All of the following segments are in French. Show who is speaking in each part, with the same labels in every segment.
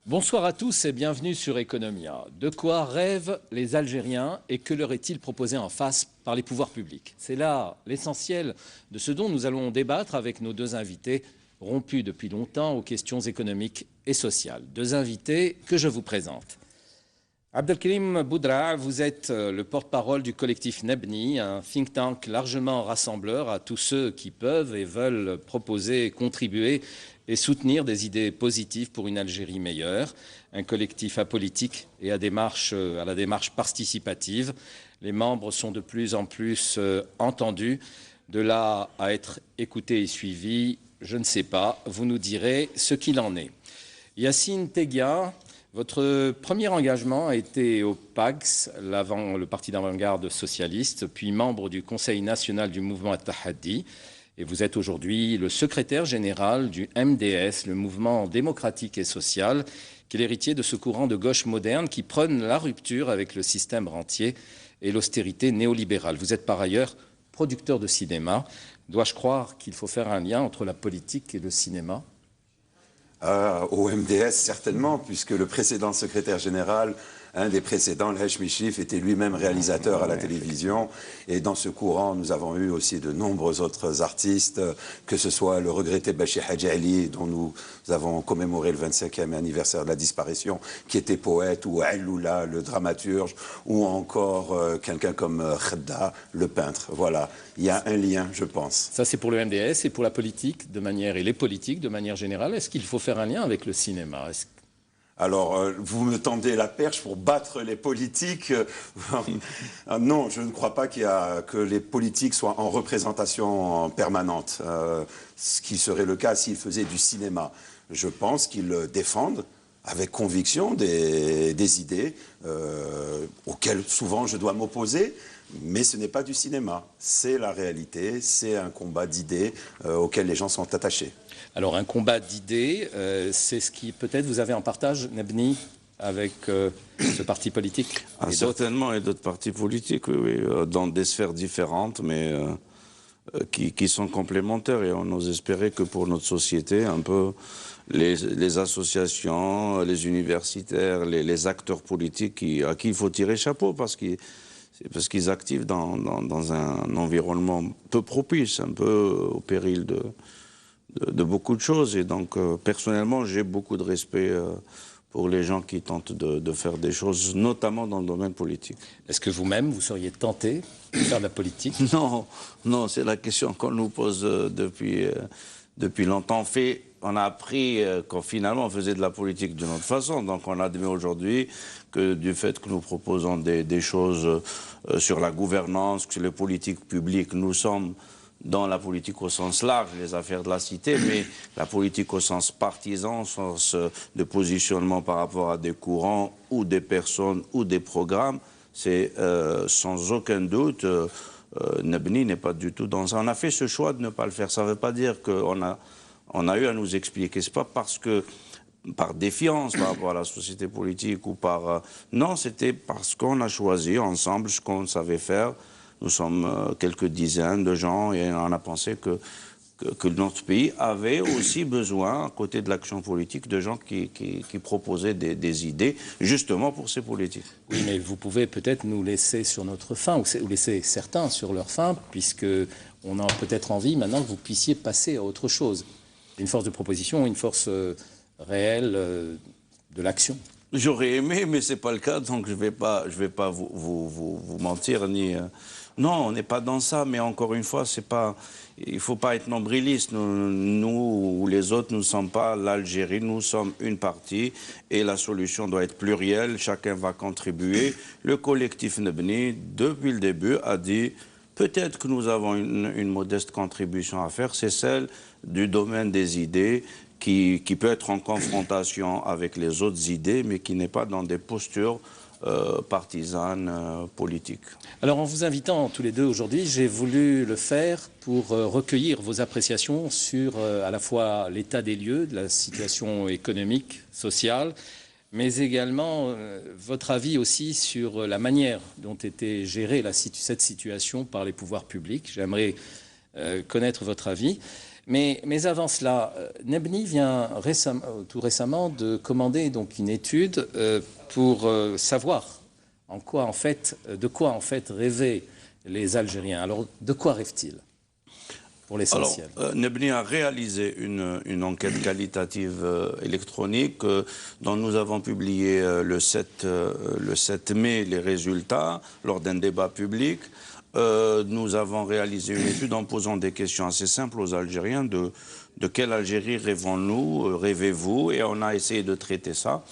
Speaker 1: Bonsoir à tous et bienvenue sur Economia. De quoi rêvent les Algériens et que leur est-il proposé en face par les pouvoirs publics? C'est là l'essentiel de ce dont nous allons débattre avec nos deux invités, rompus depuis longtemps aux questions économiques et sociales. Deux invités que je vous présente. Abdelkrim Boudra, vous êtes le porte-parole du collectif Nebni, un think tank largement rassembleur à tous ceux qui peuvent et veulent proposer, contribuer et soutenir des idées positives pour une Algérie meilleure, un collectif apolitique et à la démarche participative. Les membres sont de plus en plus entendus, de là à être écoutés et suivis, je ne sais pas, vous nous direz ce qu'il en est. Yacine Teguia, votre premier engagement a été au PAGS, le parti d'avant-garde socialiste, puis membre du Conseil national du mouvement At-Tahaddi. Et vous êtes aujourd'hui le secrétaire général du MDS, le mouvement démocratique et social, qui est l'héritier de ce courant de gauche moderne qui prône la rupture avec le système rentier et l'austérité néolibérale. Vous êtes par ailleurs producteur de cinéma. Dois-je croire qu'il faut faire un lien entre la politique et le cinéma ?
Speaker 2: Au MDS, certainement, puisque le précédent secrétaire général, un des précédents, L'Haj Michif, était lui-même réalisateur à la télévision. Et dans ce courant, nous avons eu aussi de nombreux autres artistes, que ce soit le regretté Bachir Hadji Ali, dont nous avons commémoré le 25e anniversaire de la disparition, qui était poète, ou Aloula, le dramaturge, ou encore quelqu'un comme Khedda, le peintre. Voilà, il y a un lien, je pense.
Speaker 1: Ça, c'est pour le MDS et pour la politique et les politiques de manière générale. Est-ce qu'il faut faire un lien avec le cinéma ?
Speaker 2: Alors, vous me tendez la perche pour battre les politiques. Non, je ne crois pas que les politiques soient en représentation permanente, ce qui serait le cas s'ils faisaient du cinéma. Je pense qu'ils défendent avec conviction des idées auxquelles souvent je dois m'opposer, mais ce n'est pas du cinéma. C'est la réalité, c'est un combat d'idées auquel les gens sont attachés.
Speaker 1: Alors un combat d'idées, c'est ce qui peut-être vous avez en partage, Nebni, avec ce parti politique
Speaker 3: certainement, et d'autres partis politiques, oui, dans des sphères différentes, mais qui sont complémentaires. Et on ose espérer que pour notre société, un peu, les associations, les universitaires, les acteurs politiques à qui il faut tirer chapeau, parce qu'ils activent dans un environnement peu propice, un peu au péril de beaucoup de choses. Et donc, personnellement, j'ai beaucoup de respect pour les gens qui tentent de faire des choses, notamment dans le domaine politique.
Speaker 1: Est-ce que vous-même, vous seriez tenté de faire de la politique ?
Speaker 3: Non, c'est la question qu'on nous pose depuis longtemps. On a appris qu'on finalement on faisait de la politique d'une autre façon. Donc on admet aujourd'hui que du fait que nous proposons des choses sur la gouvernance, sur les politiques publiques, nous sommes dans la politique au sens large, les affaires de la cité, mais la politique au sens partisan, au sens de positionnement par rapport à des courants ou des personnes ou des programmes, c'est sans aucun doute, Nebni n'est pas du tout dans ça. On a fait ce choix de ne pas le faire. Ça ne veut pas dire qu'on a eu à nous expliquer. C'est pas parce que, par défiance par rapport à la société politique ou par... non, c'était parce qu'on a choisi ensemble ce qu'on savait faire. Nous sommes quelques dizaines de gens et on a pensé que notre pays avait aussi besoin, à côté de l'action politique, de gens qui proposaient des idées, justement pour ces politiques.
Speaker 1: Oui, mais vous pouvez peut-être nous laisser sur notre faim, ou laisser certains sur leur faim, puisqu'on a peut-être envie maintenant que vous puissiez passer à autre chose. Une force de proposition, une force réelle de l'action.
Speaker 3: J'aurais aimé, mais c'est pas le cas, donc je vais pas vous mentir ni. Non, on n'est pas dans ça, mais encore une fois, il faut pas être nombriliste. Nous ou les autres, nous ne sommes pas l'Algérie, nous sommes une partie, et la solution doit être plurielle. Chacun va contribuer. Le collectif Nebni, depuis le début, a dit peut-être que nous avons une modeste contribution à faire, c'est celle du domaine des idées. Qui peut être en confrontation avec les autres idées, mais qui n'est pas dans des postures partisanes, politiques.
Speaker 1: Alors, en vous invitant tous les deux aujourd'hui, j'ai voulu le faire pour recueillir vos appréciations sur à la fois l'état des lieux, de la situation économique, sociale, mais également votre avis aussi sur la manière dont était gérée cette situation par les pouvoirs publics. J'aimerais connaître votre avis. Mais avant cela, Nebni vient tout récemment de commander donc une étude pour savoir de quoi en fait rêvaient les Algériens. Alors, de quoi rêvent-ils pour l'essentiel?
Speaker 3: Nebni a réalisé une enquête qualitative électronique dont nous avons publié le 7 mai les résultats lors d'un débat public. Nous avons réalisé une étude en posant des questions assez simples aux Algériens de quelle Algérie rêvons-nous, rêvez-vous, et on a essayé de traiter ça.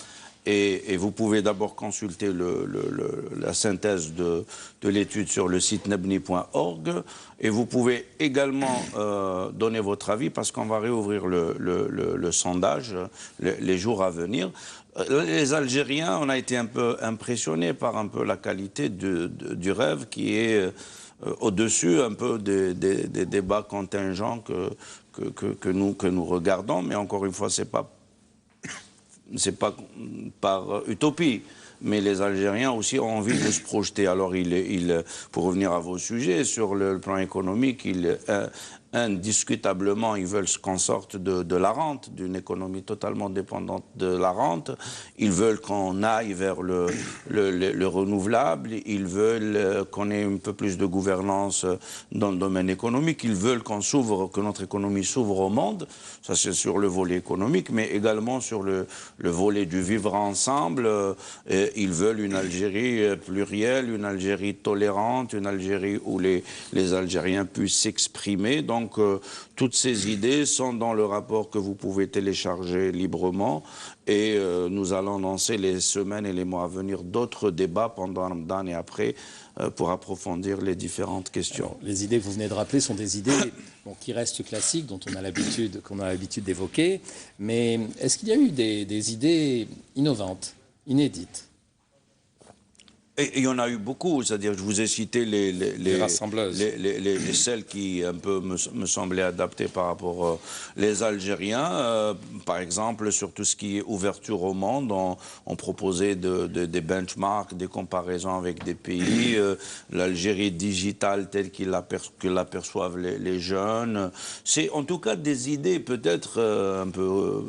Speaker 3: Et vous pouvez d'abord consulter la synthèse de l'étude sur le site nebni.org, et vous pouvez également donner votre avis parce qu'on va réouvrir le sondage les jours à venir. Les Algériens, on a été un peu impressionnés par un peu la qualité du rêve qui est au-dessus un peu des débats contingents que nous regardons, mais encore une fois, c'est pas par utopie, mais les Algériens aussi ont envie de se projeter. Alors, pour revenir à vos sujets, sur le plan économique, indiscutablement, ils veulent qu'on sorte de la rente, d'une économie totalement dépendante de la rente. Ils veulent qu'on aille vers le renouvelable. Ils veulent qu'on ait un peu plus de gouvernance dans le domaine économique. Ils veulent que notre économie s'ouvre au monde. Ça, c'est sur le volet économique, mais également sur le volet du vivre ensemble. Ils veulent une Algérie plurielle, une Algérie tolérante, une Algérie où les Algériens puissent s'exprimer. Donc, toutes ces idées sont dans le rapport que vous pouvez télécharger librement, et nous allons lancer les semaines et les mois à venir d'autres débats pendant Ramadan et après pour approfondir les différentes questions.
Speaker 1: Alors, les idées que vous venez de rappeler sont des idées qui restent classiques, qu'on a l'habitude d'évoquer, mais est-ce qu'il y a eu des idées innovantes, inédites?
Speaker 3: Et il y en a eu beaucoup, c'est-à-dire je vous ai cité les
Speaker 1: rassembleuses,
Speaker 3: celles qui un peu me semblaient adaptées par rapport les Algériens. Par exemple, sur tout ce qui est ouverture au monde, on proposait des benchmarks, des comparaisons avec des pays, l'Algérie digitale telle que l'aperçoivent les jeunes. C'est en tout cas des idées peut-être un peu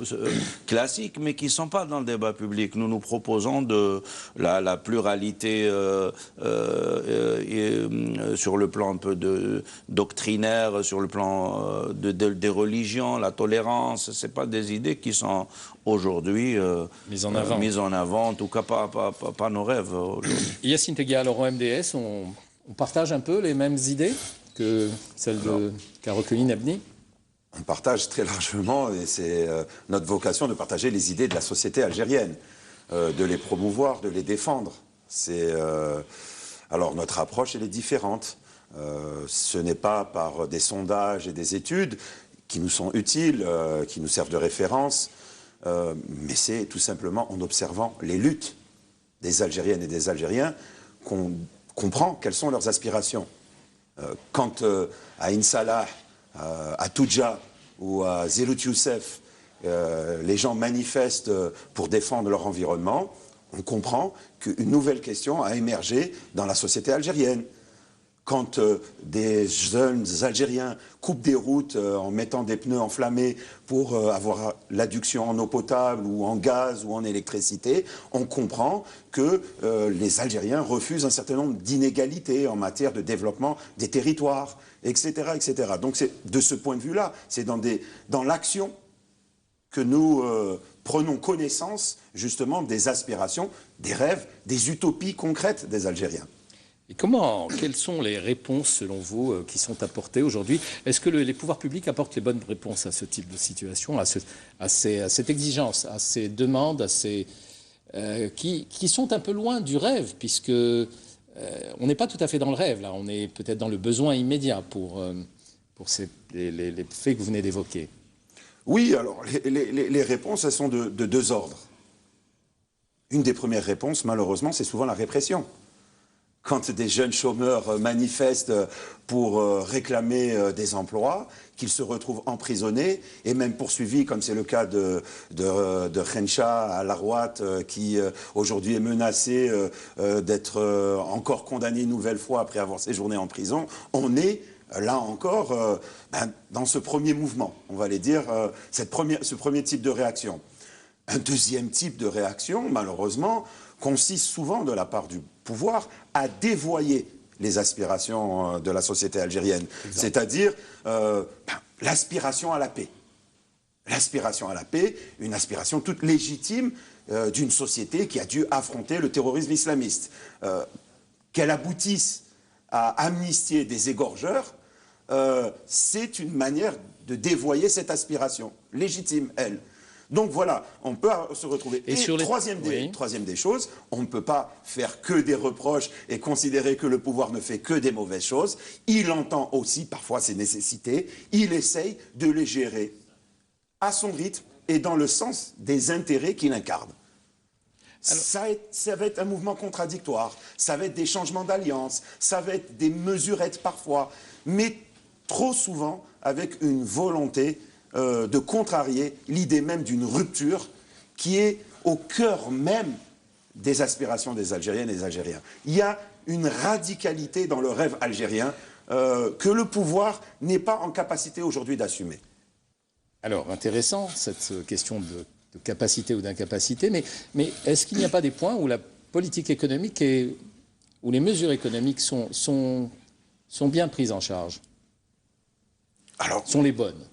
Speaker 3: classiques, mais qui ne sont pas dans le débat public. Nous proposons de la pluralité sur le plan un peu doctrinaire, sur le plan des religions, la tolérance. Ce pas des idées qui sont aujourd'hui mises en avant, en tout cas pas nos rêves aujourd'hui.
Speaker 1: Yacine Tegui, alors au MDS, on partage un peu les mêmes idées que celles qu'a recueillies Nebni?
Speaker 2: On partage très largement, et c'est notre vocation de partager les idées de la société algérienne, de les promouvoir, de les défendre. Alors notre approche, elle est différente. Ce n'est pas par des sondages et des études qui nous sont utiles, qui nous servent de référence, mais c'est tout simplement en observant les luttes des Algériennes et des Algériens qu'on comprend quelles sont leurs aspirations. Quand à Insalah, à Toudja ou à Zelout Youssef, les gens manifestent pour défendre leur environnement, on comprend qu'une nouvelle question a émergé dans la société algérienne. Quand des jeunes Algériens coupent des routes en mettant des pneus enflammés pour avoir l'adduction en eau potable ou en gaz ou en électricité, on comprend que les Algériens refusent un certain nombre d'inégalités en matière de développement des territoires, etc., etc. Donc c'est de ce point de vue-là, c'est dans l'action que nous prenons connaissance justement des aspirations, des rêves, des utopies concrètes des Algériens.
Speaker 1: Et quelles sont les réponses, selon vous, qui sont apportées aujourd'hui? Est-ce que les pouvoirs publics apportent les bonnes réponses à ce type de situation, à cette exigence, à ces demandes, qui sont un peu loin du rêve, puisque on n'est pas tout à fait dans le rêve, là, on est peut-être dans le besoin immédiat pour les faits que vous venez d'évoquer?
Speaker 2: Oui, alors les réponses, elles sont de deux ordres. Une des premières réponses, malheureusement, c'est souvent la répression. quand des jeunes chômeurs manifestent pour réclamer des emplois, qu'ils se retrouvent emprisonnés et même poursuivis, comme c'est le cas de Khencha à Larouat, qui aujourd'hui est menacé d'être encore condamné une nouvelle fois après avoir séjourné en prison. On est là encore dans ce premier mouvement, on va les dire, ce premier type de réaction. Un deuxième type de réaction, malheureusement, consiste souvent de la part du pouvoir à dévoyer les aspirations de la société algérienne, c'est-à-dire l'aspiration à la paix. L'aspiration à la paix, une aspiration toute légitime d'une société qui a dû affronter le terrorisme islamiste. Qu'elle aboutisse à amnistier des égorgeurs, c'est une manière de dévoyer cette aspiration, légitime, elle. Donc voilà, on peut se retrouver. Et troisième des choses, on ne peut pas faire que des reproches et considérer que le pouvoir ne fait que des mauvaises choses. Il entend aussi parfois ses nécessités, il essaye de les gérer à son rythme et dans le sens des intérêts qu'il incarne. Ça va être un mouvement contradictoire, ça va être des changements d'alliance, ça va être des mesurettes parfois, mais trop souvent avec une volonté de contrarier l'idée même d'une rupture qui est au cœur même des aspirations des Algériennes et des Algériens. Il y a une radicalité dans le rêve algérien que le pouvoir n'est pas en capacité aujourd'hui d'assumer.
Speaker 1: Alors, intéressant, cette question de capacité ou d'incapacité, mais est-ce qu'il n'y a pas des points où la politique économique où les mesures économiques sont bien prises en charge?
Speaker 2: Alors,
Speaker 1: sont les bonnes?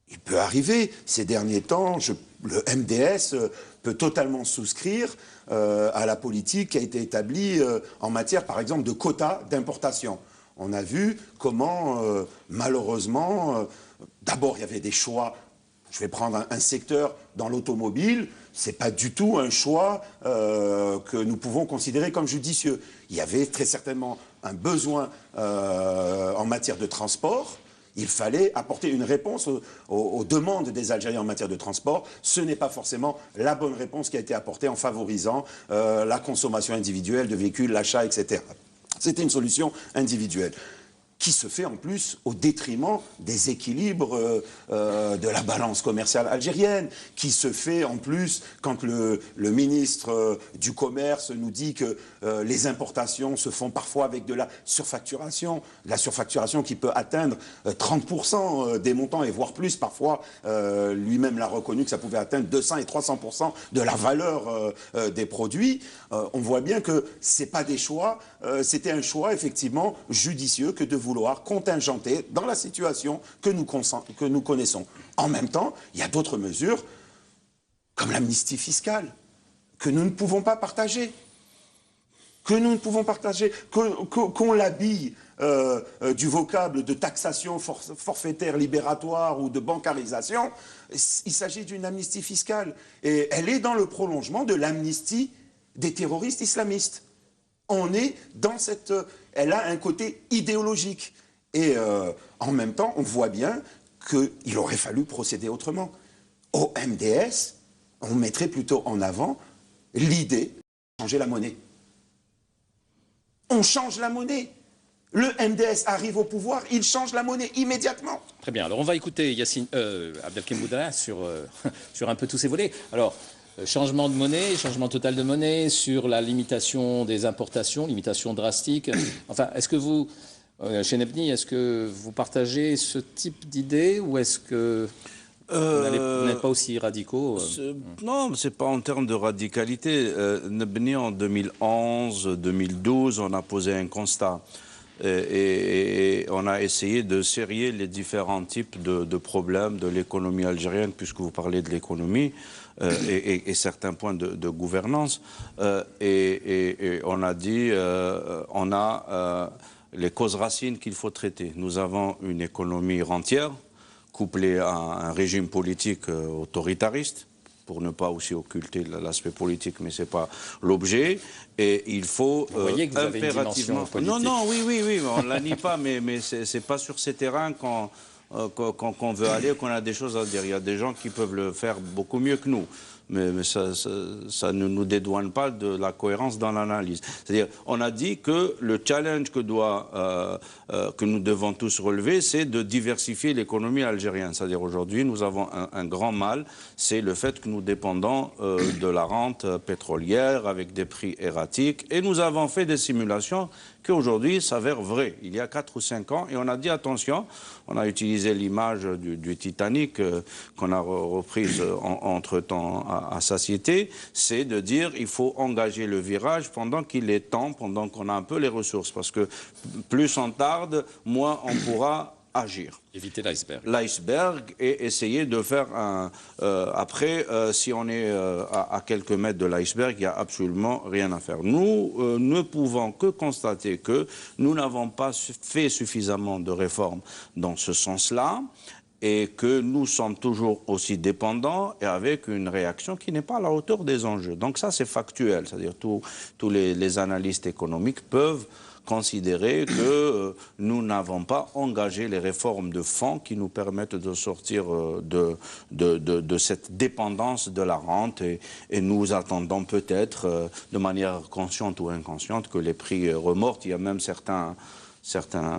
Speaker 2: Il peut arriver, ces derniers temps, le MDS peut totalement souscrire à la politique qui a été établie en matière, par exemple, de quotas d'importation. On a vu comment, malheureusement, d'abord il y avait des choix. Je vais prendre un secteur dans l'automobile, ce n'est pas du tout un choix que nous pouvons considérer comme judicieux. Il y avait très certainement un besoin en matière de transport. Il fallait apporter une réponse aux demandes des Algériens en matière de transport. Ce n'est pas forcément la bonne réponse qui a été apportée en favorisant la consommation individuelle de véhicules, l'achat, etc. C'était une solution individuelle qui se fait en plus au détriment des équilibres de la balance commerciale algérienne, qui se fait en plus quand le ministre du Commerce nous dit que les importations se font parfois avec de la surfacturation qui peut atteindre 30% des montants et voire plus parfois, lui-même l'a reconnu que ça pouvait atteindre 200 et 300% de la valeur des produits. On voit bien que c'est pas des choix, c'était un choix effectivement judicieux que de vouloir contingenter dans la situation que nous connaissons. En même temps, il y a d'autres mesures, comme l'amnistie fiscale, que nous ne pouvons pas partager. Qu'on l'habille du vocable de taxation forfaitaire libératoire ou de bancarisation, il s'agit d'une amnistie fiscale. Et elle est dans le prolongement de l'amnistie des terroristes islamistes. On est dans cette... Elle a un côté idéologique. Et en même temps, on voit bien qu'il aurait fallu procéder autrement. Au MDS, on mettrait plutôt en avant l'idée de changer la monnaie. On change la monnaie. Le MDS arrive au pouvoir, il change la monnaie immédiatement.
Speaker 1: Très bien. Alors on va écouter Abdelkrim Boudala sur un peu tous ces volets. Alors, changement de monnaie, changement total de monnaie, sur la limitation des importations, limitation drastique. Enfin, est-ce que vous, chez Nebni, est-ce que vous partagez ce type d'idée ou est-ce que vous n'êtes pas aussi radicaux
Speaker 3: Non, ce n'est pas en termes de radicalité. Nebni, en 2011, 2012, on a posé un constat. Et on a essayé de sérier les différents types de problèmes de l'économie algérienne, puisque vous parlez de l'économie. Et certains points de gouvernance. Et on a dit, on a les causes racines qu'il faut traiter. Nous avons une économie rentière, couplée à un régime politique autoritariste, pour ne pas aussi occulter l'aspect politique, mais ce n'est pas l'objet. Et il faut
Speaker 1: vous voyez que vous avez une dimension politique.
Speaker 3: Non, oui, on ne la nie pas, mais ce n'est pas sur ces terrains qu'on veut aller, qu'on a des choses à dire. Il y a des gens qui peuvent le faire beaucoup mieux que nous. mais ça ne nous dédouane pas de la cohérence dans l'analyse. C'est-à-dire, on a dit que le challenge que nous devons tous relever, c'est de diversifier l'économie algérienne. C'est-à-dire, aujourd'hui, nous avons un grand mal, c'est le fait que nous dépendons de la rente pétrolière avec des prix erratiques. Et nous avons fait des simulations qui aujourd'hui s'avèrent vraies. Il y a 4 ou 5 ans, et on a dit attention, on a utilisé l'image du Titanic qu'on a reprise entre-temps à satiété, c'est de dire il faut engager le virage pendant qu'il est temps, pendant qu'on a un peu les ressources, parce que plus on tarde, moins on pourra agir.
Speaker 1: Éviter l'iceberg.
Speaker 3: L'iceberg et essayer de faire un... après, si on est à quelques mètres de l'iceberg, il n'y a absolument rien à faire. Nous ne pouvons que constater que nous n'avons pas fait suffisamment de réformes dans ce sens-là et que nous sommes toujours aussi dépendants et avec une réaction qui n'est pas à la hauteur des enjeux. Donc ça, c'est factuel. C'est-à-dire tous les analystes économiques peuvent considérer que nous n'avons pas engagé les réformes de fond qui nous permettent de sortir de cette dépendance de la rente et nous attendons peut-être de manière consciente ou inconsciente que les prix remontent. Il y a même certains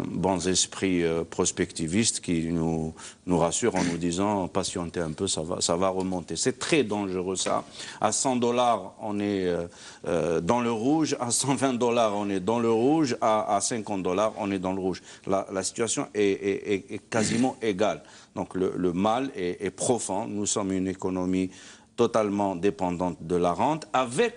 Speaker 3: bons esprits prospectivistes qui nous rassurent en nous disant patientez un peu, ça va remonter. C'est très dangereux ça. À 100 $, on est dans le rouge. À 120 $, on est dans le rouge. À 50 $, on est dans le rouge. La situation est quasiment égale. Donc le mal est profond. Nous sommes une économie totalement dépendante de la rente avec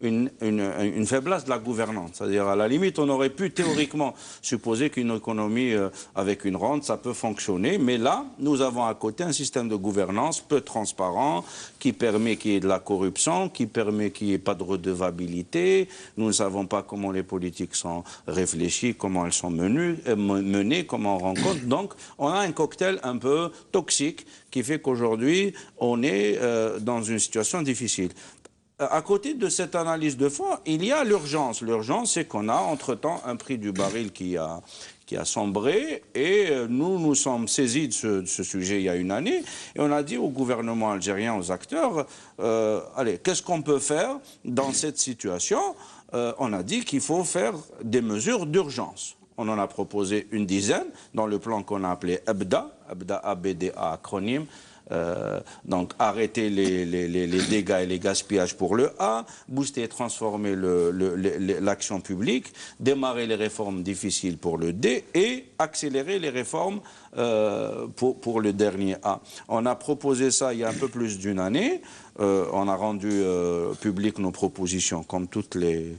Speaker 3: une faiblesse de la gouvernance. C'est-à-dire, à la limite, on aurait pu théoriquement supposer qu'une économie avec une rente, ça peut fonctionner. Mais là, nous avons à côté un système de gouvernance peu transparent, qui permet qu'il y ait de la corruption, qui permet qu'il n'y ait pas de redevabilité. Nous ne savons pas comment les politiques sont réfléchies, comment elles sont menées, comment on rencontre. Donc, on a un cocktail un peu toxique qui fait qu'aujourd'hui, on est dans une situation difficile. À côté de cette analyse de fond, il y a l'urgence. L'urgence, c'est qu'on a entre-temps un prix du baril qui a sombré et nous sommes saisis de ce sujet il y a une année et on a dit au gouvernement algérien, aux acteurs, allez, qu'est-ce qu'on peut faire dans cette situation? On a dit qu'il faut faire des mesures d'urgence. On en a proposé une dizaine dans le plan qu'on a appelé EBDA, ABDA acronyme. Donc arrêter les dégâts et les gaspillages pour le A, booster et transformer l'action publique, démarrer les réformes difficiles pour le D et accélérer les réformes pour le dernier A. On a proposé ça il y a un peu plus d'une année. On a rendu public nos propositions comme toutes les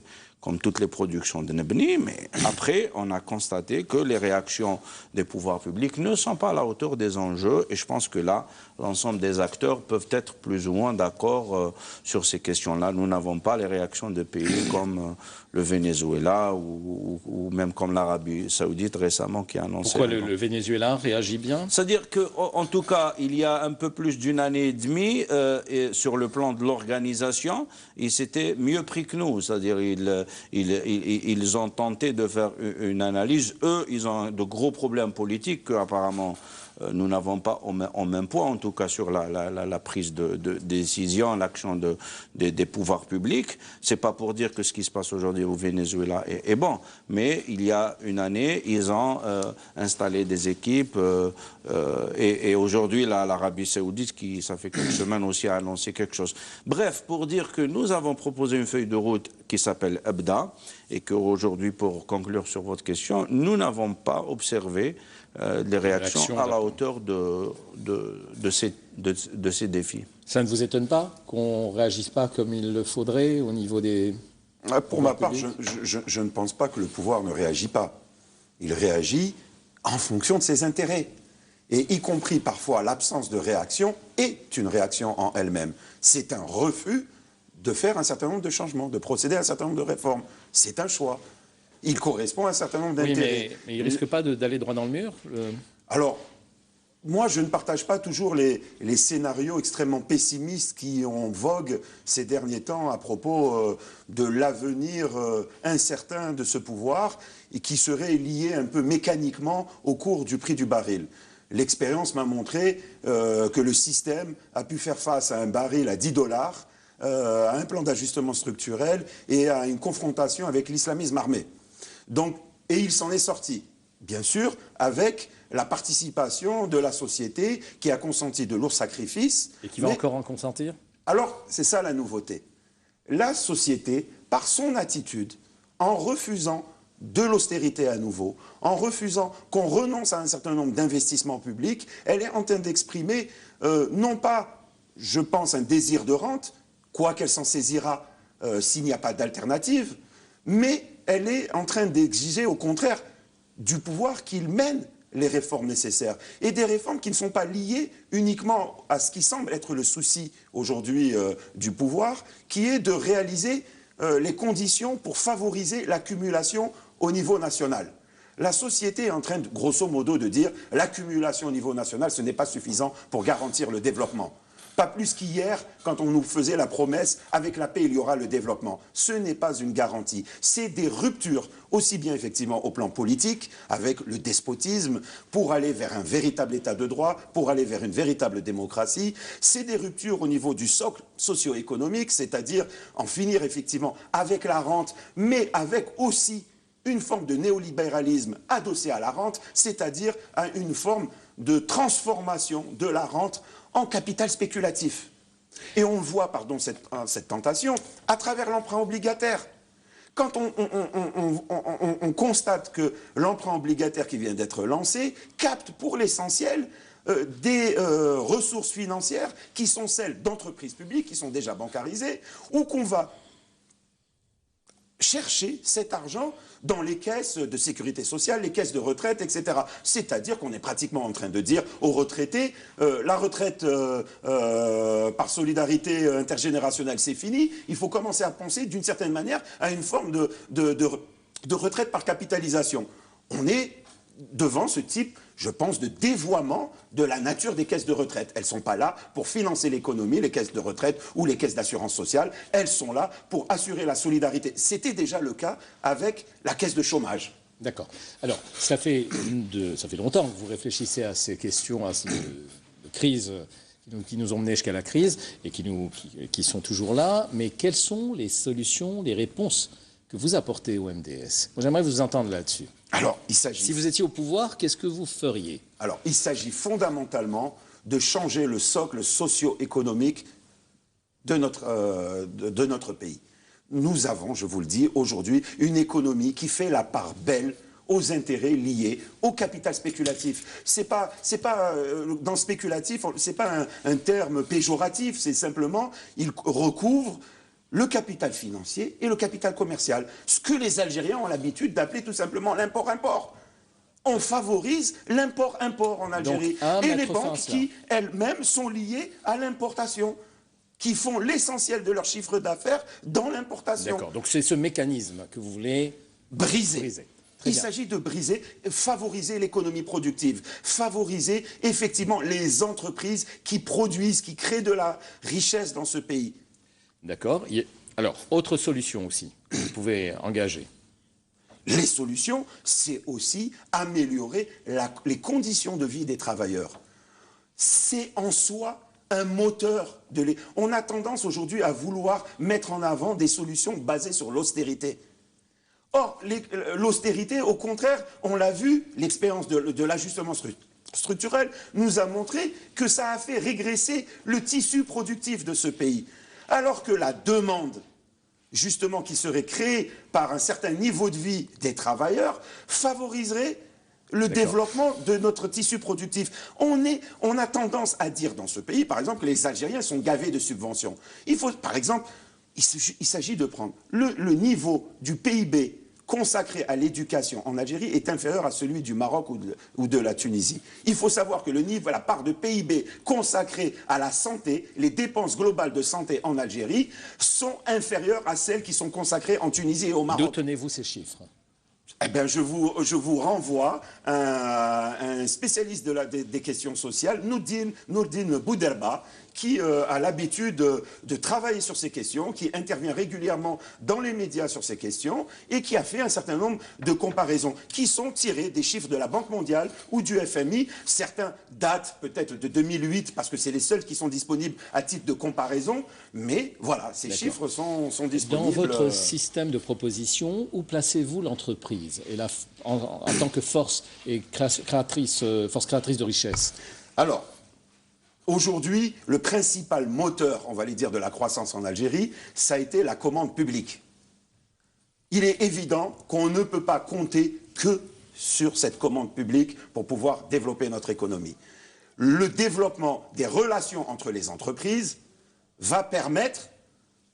Speaker 3: productions de Nebni, mais après, on a constaté que les réactions des pouvoirs publics ne sont pas à la hauteur des enjeux, et je pense que là, l'ensemble des acteurs peuvent être plus ou moins d'accord sur ces questions-là. Nous n'avons pas les réactions de pays comme le Venezuela ou même comme l'Arabie Saoudite récemment qui a annoncé...
Speaker 1: Pourquoi le Venezuela réagit bien?
Speaker 3: C'est-à-dire qu'en tout cas, il y a un peu plus d'une année et demie, et sur le plan de l'organisation, ils s'étaient mieux pris que nous. C'est-à-dire ils ont tenté de faire une analyse. Eux, ils ont de gros problèmes politiques qu'apparemment nous n'avons pas en même poids, en tout cas sur la prise de décision, l'action des pouvoirs publics. C'est pas pour dire que ce qui se passe aujourd'hui au Venezuela est bon, mais il y a une année, ils ont installé des équipes et aujourd'hui, l'Arabie Saoudite, qui, ça fait quelques semaines aussi, a annoncé quelque chose. Bref, pour dire que nous avons proposé une feuille de route qui s'appelle EBDA et qu'aujourd'hui, pour conclure sur votre question, nous n'avons pas observé les réactions à la hauteur de ces défis.
Speaker 1: Ça ne vous étonne pas qu'on ne réagisse pas comme il le faudrait au niveau des...
Speaker 2: Pour ma part, je ne pense pas que le pouvoir ne réagit pas. Il réagit en fonction de ses intérêts. Et y compris parfois l'absence de réaction est une réaction en elle-même. C'est un refus de faire un certain nombre de changements, de procéder à un certain nombre de réformes. C'est un choix. Il correspond à un certain nombre d'intérêts.
Speaker 1: Oui, mais il ne risque pas d'aller droit dans le mur
Speaker 2: Alors, moi, je ne partage pas toujours les scénarios extrêmement pessimistes qui ont vogue ces derniers temps à propos de l'avenir incertain de ce pouvoir et qui serait lié un peu mécaniquement au cours du prix du baril. l'expérience m'a montré que le système a pu faire face à un baril à 10 $, à un plan d'ajustement structurel et à une confrontation avec l'islamisme armé. Donc, et il s'en est sorti, bien sûr, avec la participation de la société qui a consenti de lourds sacrifices.
Speaker 1: Et qui va encore en consentir?
Speaker 2: Alors, c'est ça la nouveauté. La société, par son attitude, en refusant de l'austérité à nouveau, en refusant qu'on renonce à un certain nombre d'investissements publics, elle est en train d'exprimer, non pas, je pense, un désir de rente, quoiqu'elle s'en saisira s'il n'y a pas d'alternative, mais elle est en train d'exiger, au contraire, du pouvoir qu'il mène les réformes nécessaires. Et des réformes qui ne sont pas liées uniquement à ce qui semble être le souci aujourd'hui du pouvoir, qui est de réaliser les conditions pour favoriser l'accumulation au niveau national. La société est en train, grosso modo, de dire l'accumulation au niveau national, ce n'est pas suffisant pour garantir le développement. Pas plus qu'hier, quand on nous faisait la promesse, avec la paix, il y aura le développement. Ce n'est pas une garantie. C'est des ruptures, aussi bien effectivement au plan politique, avec le despotisme, pour aller vers un véritable état de droit, pour aller vers une véritable démocratie. C'est des ruptures au niveau du socle socio-économique, c'est-à-dire en finir effectivement avec la rente, mais avec aussi une forme de néolibéralisme adossé à la rente, c'est-à-dire à une forme de transformation de la rente en capital spéculatif. Et on voit, pardon, cette tentation à travers l'emprunt obligataire. Quand on constate que l'emprunt obligataire qui vient d'être lancé capte pour l'essentiel des ressources financières qui sont celles d'entreprises publiques, qui sont déjà bancarisées, ou qu'on va chercher cet argent dans les caisses de sécurité sociale, les caisses de retraite, etc. C'est-à-dire qu'on est pratiquement en train de dire aux retraités, la retraite par solidarité intergénérationnelle, c'est fini. Il faut commencer à penser d'une certaine manière à une forme de retraite par capitalisation. On est devant ce type, je pense, de dévoiement de la nature des caisses de retraite. Elles ne sont pas là pour financer l'économie, les caisses de retraite ou les caisses d'assurance sociale. Elles sont là pour assurer la solidarité. C'était déjà le cas avec la caisse de chômage.
Speaker 1: D'accord. Alors, ça fait longtemps que vous réfléchissez à ces questions de crise qui nous ont menés jusqu'à la crise et qui sont toujours là. Mais quelles sont les solutions, les réponses que vous apportez au MDS? Moi, j'aimerais vous entendre là-dessus.
Speaker 2: Alors, il s'agit...
Speaker 1: Si vous étiez au pouvoir, qu'est-ce que vous feriez?
Speaker 2: Alors, il s'agit fondamentalement de changer le socle socio-économique de notre pays. Nous avons, je vous le dis, aujourd'hui, une économie qui fait la part belle aux intérêts liés au capital spéculatif. Dans spéculatif, c'est pas un terme péjoratif, c'est simplement, il recouvre le capital financier et le capital commercial. Ce que les Algériens ont l'habitude d'appeler tout simplement l'import-import. On favorise l'import-import en Algérie. Et les banques qui, elles-mêmes, sont liées à l'importation, qui font l'essentiel de leur chiffre d'affaires dans l'importation.
Speaker 1: D'accord, donc c'est ce mécanisme que vous voulez briser.
Speaker 2: Il s'agit de briser, favoriser l'économie productive, favoriser effectivement les entreprises qui produisent, qui créent de la richesse dans ce pays.
Speaker 1: D'accord. Alors, autre solution aussi, que vous pouvez engager.
Speaker 2: Les solutions, c'est aussi améliorer les conditions de vie des travailleurs. C'est en soi un moteur de On a tendance aujourd'hui à vouloir mettre en avant des solutions basées sur l'austérité. Or, l'austérité, au contraire, on l'a vu, l'expérience de l'ajustement structurel nous a montré que ça a fait régresser le tissu productif de ce pays. Alors que la demande, justement, qui serait créée par un certain niveau de vie des travailleurs, favoriserait le développement de notre tissu productif. On a tendance à dire dans ce pays, par exemple, que les Algériens sont gavés de subventions. Par exemple, il s'agit de prendre le niveau du PIB consacré à l'éducation en Algérie est inférieur à celui du Maroc ou de la Tunisie. Il faut savoir que la part de PIB consacrée à la santé, les dépenses globales de santé en Algérie sont inférieures à celles qui sont consacrées en Tunisie et au Maroc.
Speaker 1: D'où tenez-vous ces chiffres?
Speaker 2: Eh bien, je vous renvoie à un spécialiste des questions sociales, Nourdine Bouderba, qui a l'habitude de travailler sur ces questions, qui intervient régulièrement dans les médias sur ces questions et qui a fait un certain nombre de comparaisons qui sont tirées des chiffres de la Banque mondiale ou du FMI. Certains datent peut-être de 2008 parce que c'est les seuls qui sont disponibles à titre de comparaison, mais voilà, ces chiffres sont disponibles.
Speaker 1: Dans votre système de proposition, où placez-vous l'entreprise et en tant que force créatrice de richesse?
Speaker 2: Alors, aujourd'hui, le principal moteur, on va dire, de la croissance en Algérie, ça a été la commande publique. Il est évident qu'on ne peut pas compter que sur cette commande publique pour pouvoir développer notre économie. Le développement des relations entre les entreprises va permettre,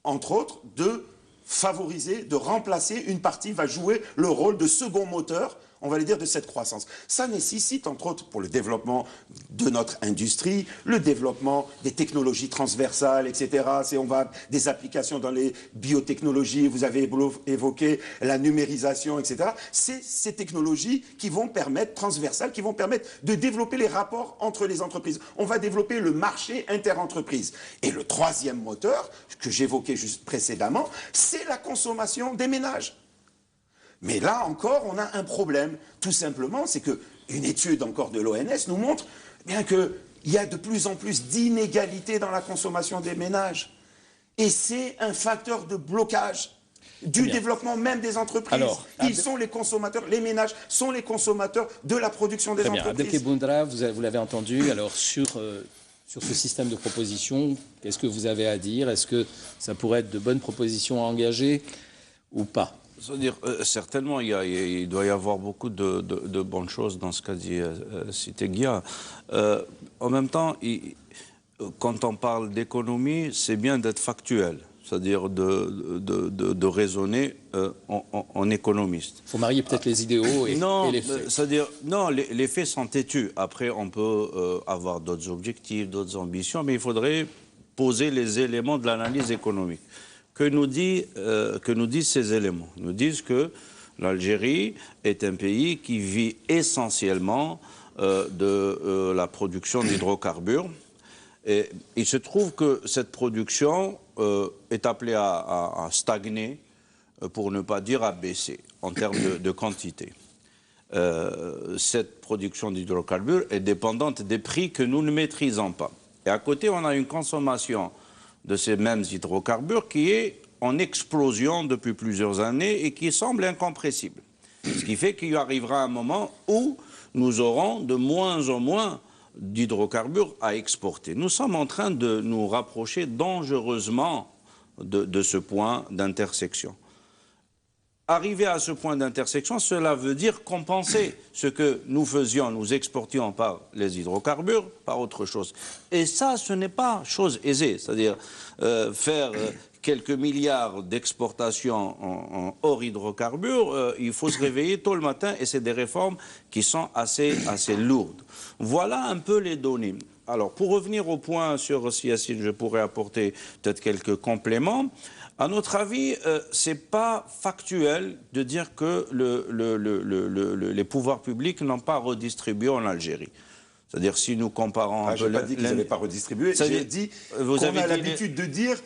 Speaker 2: entre autres, de favoriser, de remplacer une partie, va jouer le rôle de second moteur, on va dire, de cette croissance. Ça nécessite, entre autres, pour le développement de notre industrie, le développement des technologies transversales, etc. On va des applications dans les biotechnologies, vous avez évoqué la numérisation, etc. C'est ces technologies qui vont permettre, transversales, qui vont permettre de développer les rapports entre les entreprises. On va développer le marché interentreprise. Et le troisième moteur, que j'évoquais juste précédemment, c'est la consommation des ménages. Mais là encore, on a un problème. Tout simplement, c'est qu'une étude encore de l'ONS nous montre bien qu'il y a de plus en plus d'inégalités dans la consommation des ménages. Et c'est un facteur de blocage du développement même des entreprises. Alors, ils sont les consommateurs, les ménages sont les consommateurs de la production des entreprises.
Speaker 1: Abdelkebir Boundra, vous l'avez entendu, alors sur ce système de propositions, qu'est-ce que vous avez à dire? Est-ce que ça pourrait être de bonnes propositions à engager ou pas?
Speaker 3: C'est-à-dire, certainement, il doit y avoir beaucoup de bonnes choses dans ce qu'a dit Siteguia. En même temps, quand on parle d'économie, c'est bien d'être factuel, c'est-à-dire de raisonner en économiste.
Speaker 1: Il faut marier peut-être les idéaux et les faits.
Speaker 3: C'est-à-dire, non, les faits sont têtus. Après, on peut avoir d'autres objectifs, d'autres ambitions, mais il faudrait poser les éléments de l'analyse économique. Que nous disent ces éléments? Ils nous disent que l'Algérie est un pays qui vit essentiellement de la production d'hydrocarbures. Et il se trouve que cette production est appelée à stagner, pour ne pas dire à baisser, en termes de quantité. Cette production d'hydrocarbures est dépendante des prix que nous ne maîtrisons pas. Et à côté, on a une consommation de ces mêmes hydrocarbures qui est en explosion depuis plusieurs années et qui semble incompressible. Ce qui fait qu'il arrivera un moment où nous aurons de moins en moins d'hydrocarbures à exporter. Nous sommes en train de nous rapprocher dangereusement de ce point d'intersection. Arriver à ce point d'intersection, cela veut dire compenser ce que nous faisions, nous exportions par les hydrocarbures, par autre chose. Et ça, ce n'est pas chose aisée. C'est-à-dire faire quelques milliards d'exportations en hors hydrocarbures, il faut se réveiller tôt le matin et c'est des réformes qui sont assez lourdes. Voilà un peu les données. Alors, pour revenir au point sur Yacine, je pourrais apporter peut-être quelques compléments. À notre avis, ce n'est pas factuel de dire que les pouvoirs publics n'ont pas redistribué en Algérie. C'est-à-dire, si nous comparons...
Speaker 2: je n'ai pas dit qu'ils n'avaient pas redistribué, j'ai dit qu'on a l'habitude de dire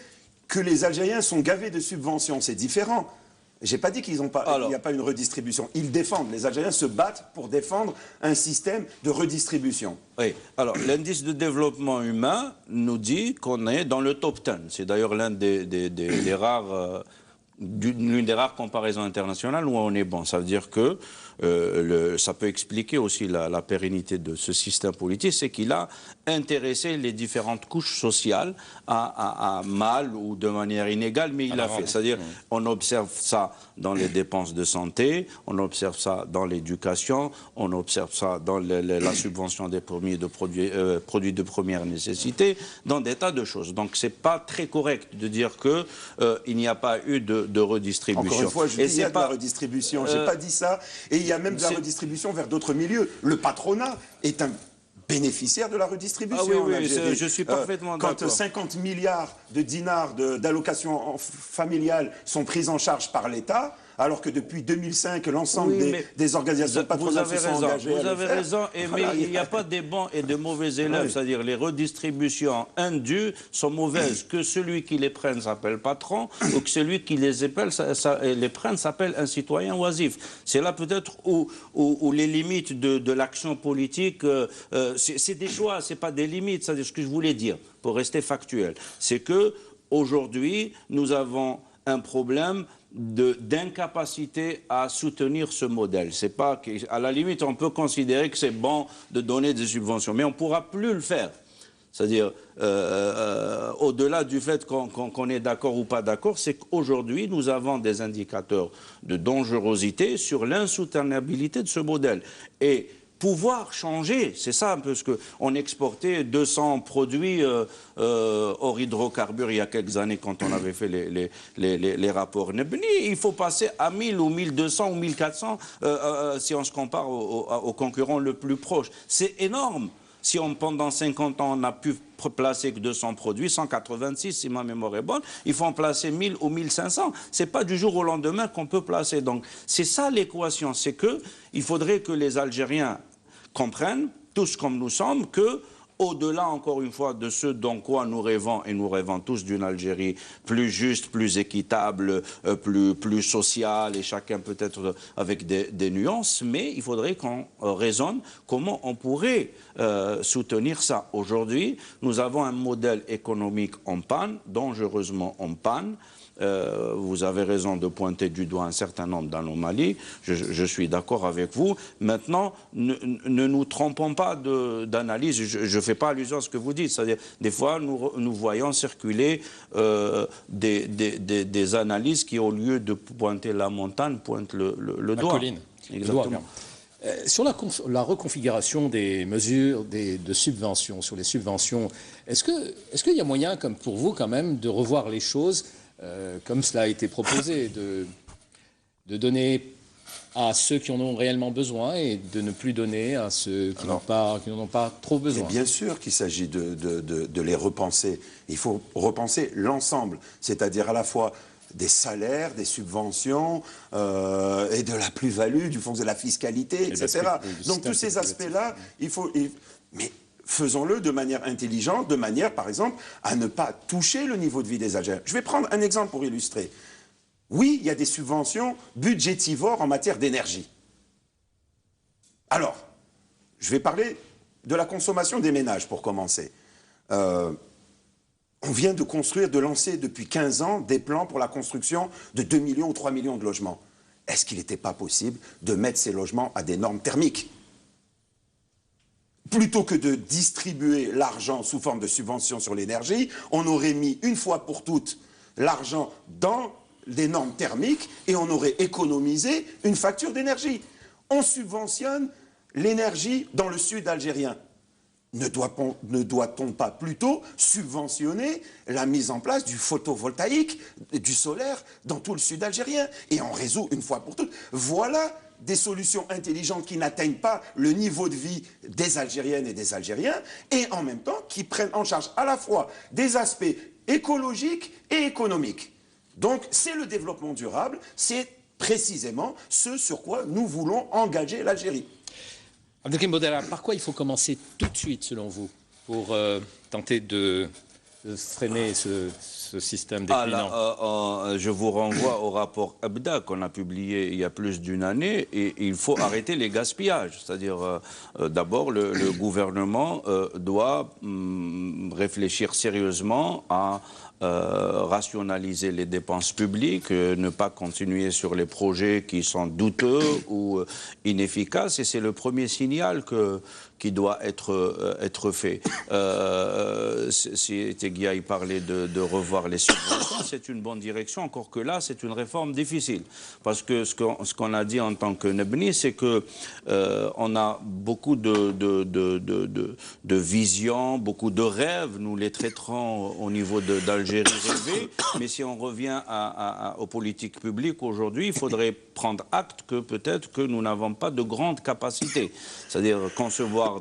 Speaker 2: que les Algériens sont gavés de subventions. C'est différent. Je n'ai pas dit qu'il n'y a pas une redistribution. Ils défendent, les Algériens se battent pour défendre un système de redistribution.
Speaker 3: Oui, alors l'indice de développement humain nous dit qu'on est dans le top 10. C'est d'ailleurs l'une des rares comparaisons internationales où on est bon. Ça veut dire que ça peut expliquer aussi la pérennité de ce système politique, c'est qu'il a intéressé les différentes couches sociales à mal ou de manière inégale, mais il l'a fait. C'est-à-dire, on observe ça dans les dépenses de santé, on observe ça dans l'éducation, on observe ça dans la subvention des produits de première nécessité, dans des tas de choses. Donc, c'est pas très correct de dire que il n'y a pas eu de redistribution.
Speaker 2: Encore une fois, je dis qu'il y a de la redistribution. J'ai pas dit ça. Et il y a même de la redistribution vers d'autres milieux. Le patronat est un bénéficiaire de la redistribution.
Speaker 3: Ah oui, je suis parfaitement d'accord.
Speaker 2: Quand 50 milliards de dinars d'allocations familiales sont pris en charge par l'État, alors que depuis 2005, l'ensemble des organisations patronales se sont engagées.
Speaker 3: Vous avez raison, mais il n'y a pas des bons et de mauvais élèves, c'est-à-dire les redistributions indues sont mauvaises, que celui qui les prenne s'appelle patron, ou que celui qui les prenne s'appelle un citoyen oisif. C'est là peut-être où les limites de l'action politique, c'est des choix, c'est pas des limites, c'est ce que je voulais dire, pour rester factuel. C'est que aujourd'hui, nous avons un problème d'incapacité à soutenir ce modèle. C'est pas à la limite, on peut considérer que c'est bon de donner des subventions, mais on ne pourra plus le faire. C'est-à-dire, au-delà du fait qu'on est d'accord ou pas d'accord, c'est qu'aujourd'hui, nous avons des indicateurs de dangerosité sur l'insoutenabilité de ce modèle. Et pouvoir changer, c'est ça un peu ce qu'on exportait 200 produits hors hydrocarbures il y a quelques années quand on avait fait les rapports Nebni. Il faut passer à 1000 ou 1200 ou 1400 si on se compare au concurrent le plus proche. C'est énorme. Si pendant 50 ans, on n'a pu placer que 200 produits, 186 si ma mémoire est bonne, il faut en placer 1000 ou 1500. Ce n'est pas du jour au lendemain qu'on peut placer. Donc c'est ça l'équation, c'est qu'il faudrait que les Algériens comprennent, tous comme nous sommes, que au-delà, encore une fois, de ce dont quoi nous rêvons, et nous rêvons tous d'une Algérie plus juste, plus équitable, plus sociale, et chacun peut-être avec des nuances, mais il faudrait qu'on raisonne comment on pourrait soutenir ça. Aujourd'hui, nous avons un modèle économique en panne, dangereusement en panne. Vous avez raison de pointer du doigt un certain nombre d'anomalies, je suis d'accord avec vous. Maintenant, ne nous trompons pas d'analyse, je ne fais pas allusion à ce que vous dites, c'est-à-dire des fois nous voyons circuler des analyses qui, au lieu de pointer la montagne, pointent le doigt.
Speaker 1: Colline.
Speaker 3: Exactement.
Speaker 1: Sur la reconfiguration des mesures de subventions, sur les subventions, est-ce qu'il y a moyen, comme pour vous quand même, de revoir les choses comme cela a été proposé, de donner à ceux qui en ont réellement besoin et de ne plus donner à ceux qui n'en ont pas trop besoin?
Speaker 2: Bien sûr qu'il s'agit de les repenser. Il faut repenser l'ensemble, c'est-à-dire à la fois des salaires, des subventions et de la plus-value, du fond de la fiscalité, etc. Donc tous ces aspects-là, mais faisons-le de manière intelligente, de manière, par exemple, à ne pas toucher le niveau de vie des Algériens. Je vais prendre un exemple pour illustrer. Oui, il y a des subventions budgétivores en matière d'énergie. Alors, je vais parler de la consommation des ménages, pour commencer. On vient de lancer depuis 15 ans des plans pour la construction de 2 millions ou 3 millions de logements. Est-ce qu'il n'était pas possible de mettre ces logements à des normes thermiques ? Plutôt que de distribuer l'argent sous forme de subventions sur l'énergie, on aurait mis une fois pour toutes l'argent dans des normes thermiques et on aurait économisé une facture d'énergie. On subventionne l'énergie dans le sud algérien. Ne doit-on pas plutôt subventionner la mise en place du photovoltaïque, du solaire dans tout le sud algérien? Et on résout une fois pour toutes. Voilà des solutions intelligentes qui n'atteignent pas le niveau de vie des Algériennes et des Algériens et en même temps qui prennent en charge à la fois des aspects écologiques et économiques. Donc c'est le développement durable, c'est précisément ce sur quoi nous voulons engager l'Algérie.
Speaker 1: Abdelkrim Baudela, par quoi il faut commencer tout de suite, selon vous, pour tenter de freiner ce système déclinant?
Speaker 3: Je vous renvoie au rapport Abda qu'on a publié il y a plus d'une année, et il faut arrêter les gaspillages. C'est-à-dire, d'abord, le gouvernement doit réfléchir sérieusement à rationaliser les dépenses publiques, ne pas continuer sur les projets qui sont douteux ou inefficaces, et c'est le premier signal qui doit être fait. Si Teguia parlait de revoir les subventions, c'est une bonne direction, encore que là, c'est une réforme difficile. Parce que ce qu'on a dit en tant que Nebni, c'est que on a beaucoup de visions, beaucoup de rêves, nous les traiterons au niveau d'Algérie rêvée, mais si on revient aux politiques publiques aujourd'hui, il faudrait prendre acte que peut-être que nous n'avons pas de grande capacité. C'est-à-dire concevoir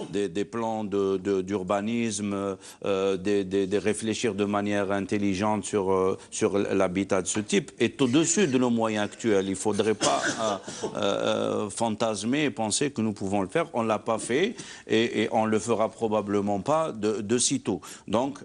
Speaker 3: des plans d'urbanisme, des de réfléchir de manière intelligente sur l'habitat de ce type est au-dessus de nos moyens actuels. Il ne faudrait pas fantasmer et penser que nous pouvons le faire. On ne l'a pas fait et on ne le fera probablement pas de sitôt. Donc,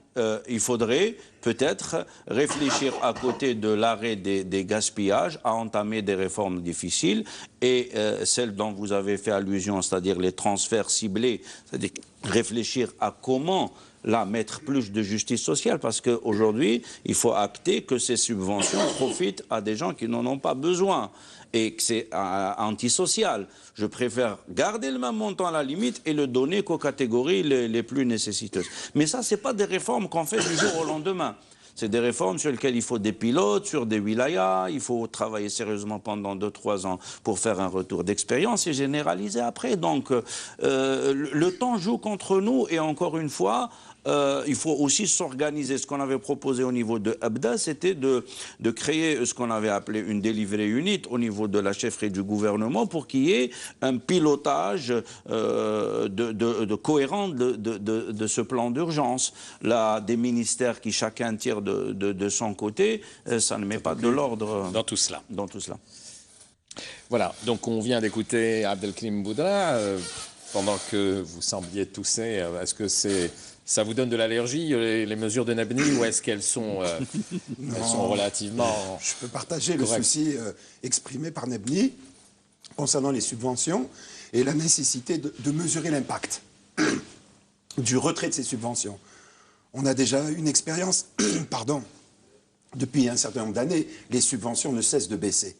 Speaker 3: il faudrait peut-être réfléchir à côté de l'arrêt des gaspillages à entamer des réformes difficiles et celles dont vous avez fait allusion, c'est-à-dire les transferts ciblés, c'est-à-dire réfléchir à comment là mettre plus de justice sociale, parce qu'aujourd'hui, il faut acter que ces subventions profitent à des gens qui n'en ont pas besoin et que c'est antisocial. Je préfère garder le même montant à la limite et le donner qu'aux catégories les plus nécessiteuses. Mais ça, ce n'est pas des réformes qu'on fait du jour au lendemain. C'est des réformes sur lesquelles il faut des pilotes, sur des wilayas, il faut travailler sérieusement pendant 2-3 ans pour faire un retour d'expérience et généraliser après. Donc, le temps joue contre nous et encore une fois, il faut aussi s'organiser. Ce qu'on avait proposé au niveau de Abda, c'était de créer ce qu'on avait appelé une delivery unit au niveau de la chefferie du gouvernement pour qu'il y ait un pilotage cohérent de ce plan d'urgence. Là, des ministères qui chacun tire de son côté, ça ne met pas de l'ordre
Speaker 1: dans tout cela.
Speaker 3: Dans tout cela.
Speaker 1: Voilà, donc on vient d'écouter Abdelkrim Boudra. Pendant que vous sembliez tousser, est-ce que ça vous donne de l'allergie, les mesures de Nabni, ou est-ce qu'elles sont, elles sont relativement...
Speaker 4: Je peux partager
Speaker 1: correct.
Speaker 4: le souci exprimé par Nabni concernant les subventions et la nécessité de mesurer l'impact du retrait de ces subventions. On a déjà une expérience, pardon, depuis un certain nombre d'années, les subventions ne cessent de baisser.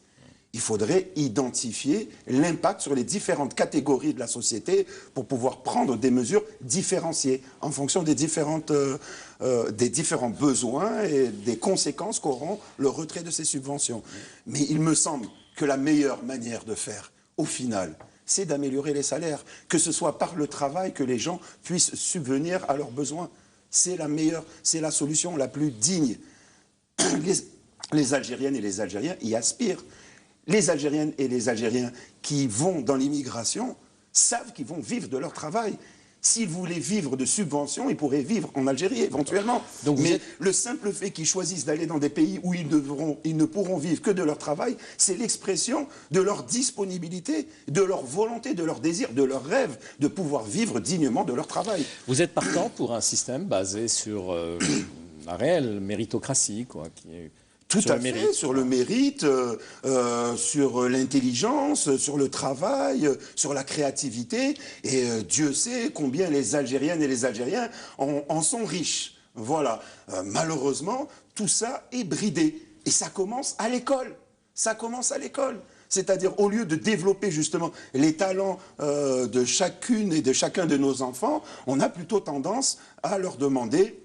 Speaker 4: Il faudrait identifier l'impact sur les différentes catégories de la société pour pouvoir prendre des mesures différenciées en fonction des différents besoins et des conséquences qu'auront le retrait de ces subventions. Mais il me semble que la meilleure manière de faire, au final, c'est d'améliorer les salaires, que ce soit par le travail que les gens puissent subvenir à leurs besoins. C'est la meilleure, c'est la solution la plus digne. Les Algériennes et les Algériens y aspirent. Les Algériennes et les Algériens qui vont dans l'immigration savent qu'ils vont vivre de leur travail. S'ils voulaient vivre de subventions, ils pourraient vivre en Algérie éventuellement. Mais le simple fait qu'ils choisissent d'aller dans des pays où ils ne pourront vivre que de leur travail, c'est l'expression de leur disponibilité, de leur volonté, de leur désir, de leur rêve de pouvoir vivre dignement de leur travail.
Speaker 1: Vous êtes partant pour un système basé sur la réelle méritocratie, quoi, qui est...
Speaker 4: Tout à fait, sur le mérite, sur l'intelligence, sur le travail, sur la créativité. Et Dieu sait combien les Algériennes et les Algériens en sont riches. Voilà. Malheureusement, tout ça est bridé. Et ça commence à l'école. Ça commence à l'école. C'est-à-dire, au lieu de développer justement les talents de chacune et de chacun de nos enfants, on a plutôt tendance à leur demander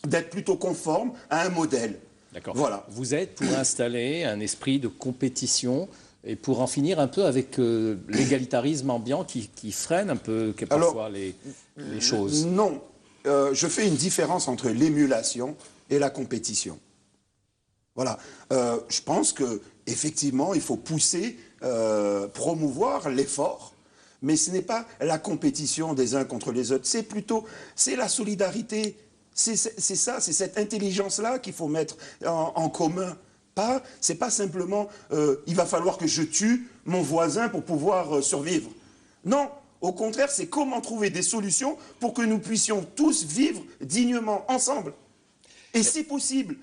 Speaker 4: d'être plutôt conformes à un modèle.
Speaker 1: D'accord.
Speaker 4: Voilà.
Speaker 1: Vous êtes pour installer un esprit de compétition et pour en finir un peu avec l'égalitarisme ambiant qui freine un peu parfois les choses.
Speaker 4: Non. Je fais une différence entre l'émulation et la compétition. Voilà. Je pense qu'effectivement, il faut pousser, promouvoir l'effort, mais ce n'est pas la compétition des uns contre les autres. C'est la solidarité. C'est ça, c'est cette intelligence-là qu'il faut mettre en commun. C'est pas simplement il va falloir que je tue mon voisin pour pouvoir survivre. Non, au contraire, c'est comment trouver des solutions pour que nous puissions tous vivre dignement ensemble. Et c'est possible.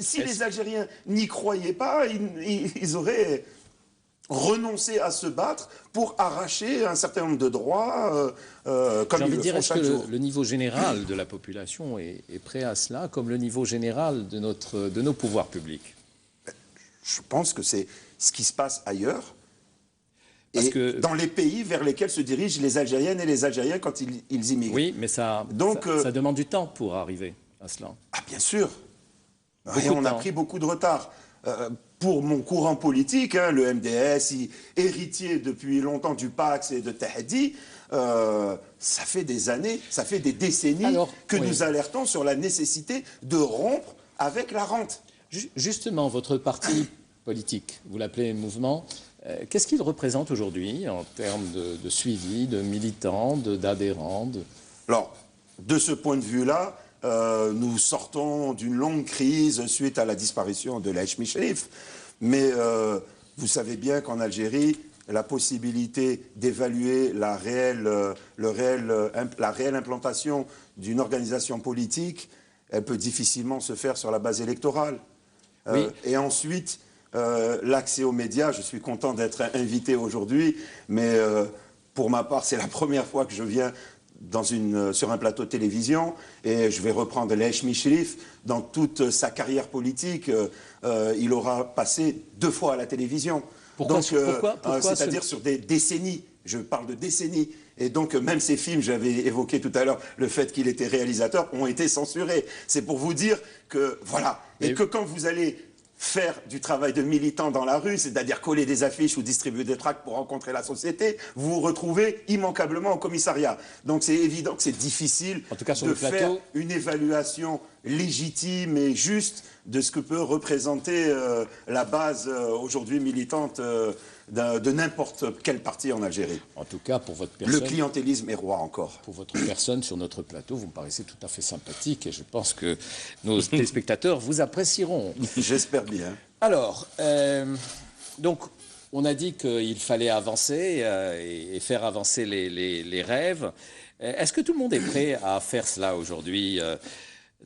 Speaker 4: Si les Algériens n'y croyaient pas, ils auraient renoncer à se battre pour arracher un certain nombre de droits comme ils le font chaque jour.
Speaker 1: Est-ce que le niveau général de la population est prêt à cela, comme le niveau général de nos pouvoirs publics?
Speaker 4: Je pense que c'est ce qui se passe ailleurs. Dans les pays vers lesquels se dirigent les Algériennes et les Algériens quand ils immigrent.
Speaker 1: Oui, mais ça demande du temps pour arriver à cela.
Speaker 4: Ah, bien sûr. Et on a pris beaucoup de retard. Pour mon courant politique, le MDS, héritier depuis longtemps du Pax et de Tahdi, ça fait des années, ça fait des décennies que nous alertons sur la nécessité de rompre avec la rente.
Speaker 1: Justement, votre parti politique, vous l'appelez mouvement, qu'est-ce qu'il représente aujourd'hui en termes de suivi, de militants, d'adhérents
Speaker 4: Alors, de ce point de vue-là, nous sortons d'une longue crise suite à la disparition de l'Haj Michrif. Mais vous savez bien qu'en Algérie, la possibilité d'évaluer la réelle implantation d'une organisation politique, elle peut difficilement se faire sur la base électorale.
Speaker 1: Oui.
Speaker 4: Et ensuite, l'accès aux médias, je suis content d'être invité aujourd'hui, mais pour ma part, c'est la première fois que je viens sur un plateau de télévision, et je vais reprendre l'Haj Michrif. Dans toute sa carrière politique, il aura passé 2 fois à la télévision.
Speaker 1: Pourquoi
Speaker 4: c'est-à-dire sur des décennies. Je parle de décennies. Et donc, même ces films, j'avais évoqué tout à l'heure le fait qu'il était réalisateur, ont été censurés. C'est pour vous dire que, voilà. Et que quand vous allez faire du travail de militant dans la rue, c'est-à-dire coller des affiches ou distribuer des tracts pour rencontrer la société, vous vous retrouvez immanquablement au commissariat. Donc c'est évident que c'est difficile de faire une évaluation légitime et juste de ce que peut représenter la base aujourd'hui militante de n'importe quel parti en Algérie.
Speaker 1: En tout cas, pour votre personne...
Speaker 4: Le clientélisme est roi encore.
Speaker 1: Pour votre personne sur notre plateau, vous me paraissez tout à fait sympathique et je pense que nos téléspectateurs vous apprécieront.
Speaker 4: J'espère bien.
Speaker 1: Alors, donc, on a dit qu'il fallait avancer et faire avancer les rêves. Est-ce que tout le monde est prêt à faire cela aujourd'hui?